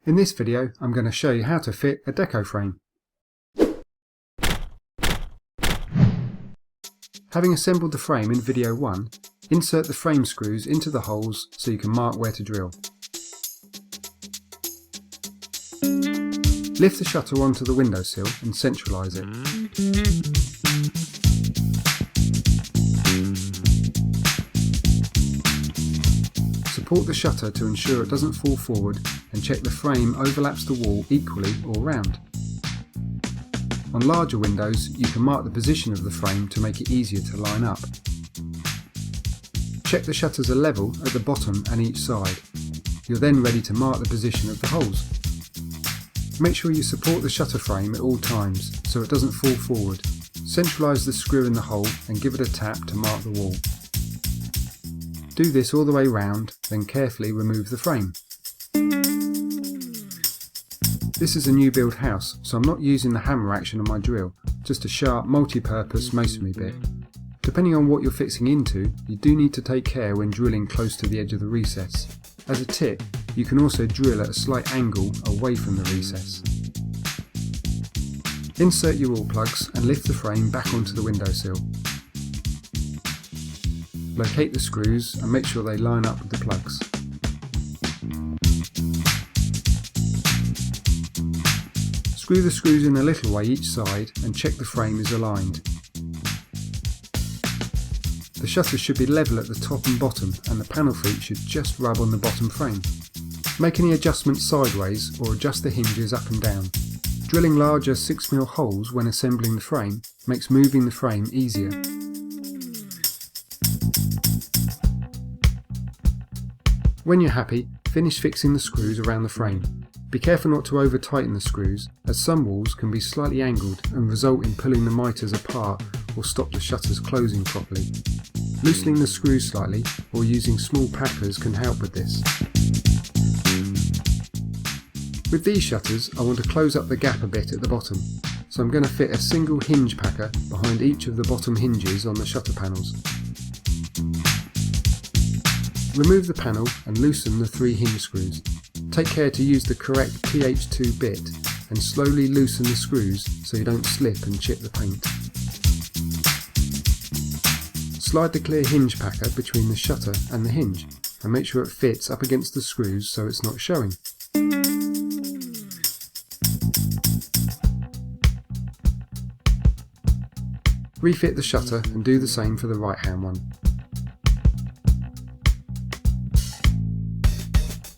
In this video I'm going to show you how to fit a Deco frame. Having assembled the frame in video 1, insert the frame screws into the holes so you can mark where to drill. Lift the shutter onto the windowsill and centralise it. Support the shutter to ensure it doesn't fall forward and check the frame overlaps the wall equally all round. On larger windows you can mark the position of the frame to make it easier to line up. Check the shutters are level at the bottom and each side. You're then ready to mark the position of the holes. Make sure you support the shutter frame at all times so it doesn't fall forward. Centralise the screw in the hole and give it a tap to mark the wall. Do this all the way round, then carefully remove the frame. This is a new build house, so I'm not using the hammer action on my drill, just a sharp multi-purpose masonry bit. Depending on what you're fixing into, you do need to take care when drilling close to the edge of the recess. As a tip, you can also drill at a slight angle away from the recess. Insert your wall plugs and lift the frame back onto the windowsill. Locate the screws and make sure they line up with the plugs. Screw the screws in a little way each side and check the frame is aligned. The shutters should be level at the top and bottom and the panel feet should just rub on the bottom frame. Make any adjustments sideways or adjust the hinges up and down. Drilling larger 6mm holes when assembling the frame makes moving the frame easier. When you're happy, finish fixing the screws around the frame. Be careful not to over tighten the screws, as some walls can be slightly angled and result in pulling the miters apart or stop the shutters closing properly. Loosening the screws slightly or using small packers can help with this. With these shutters I want to close up the gap a bit at the bottom, so I'm going to fit a single hinge packer behind each of the bottom hinges on the shutter panels. Remove the panel and loosen the 3 hinge screws. Take care to use the correct PH2 bit and slowly loosen the screws so you don't slip and chip the paint. Slide the clear hinge packer between the shutter and the hinge and make sure it fits up against the screws so it's not showing. Refit the shutter and do the same for the right hand one.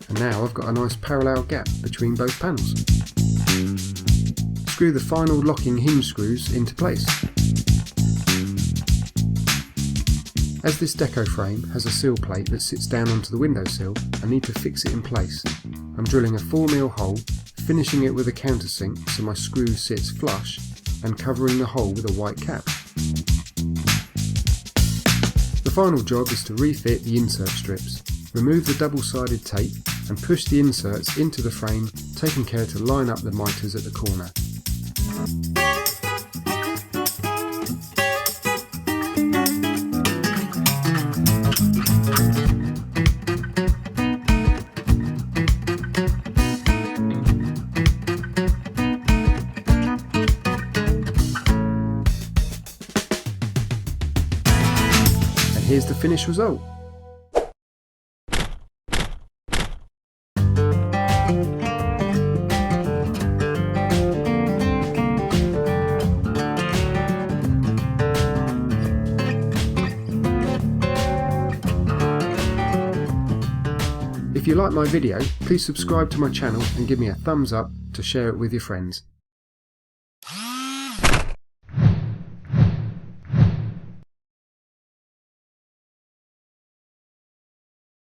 And now I've got a nice parallel gap between both panels. Screw the final locking hinge screws into place. As this Deco frame has a sill plate that sits down onto the windowsill, I need to fix it in place. I'm drilling a 4mm hole, finishing it with a countersink so my screw sits flush, and covering the hole with a white cap. The final job is to refit the insert strips. Remove the double-sided tape and push the inserts into the frame, taking care to line up the miters at the corner. And here's the finished result. If you like my video, please subscribe to my channel and give me a thumbs up to share it with your friends.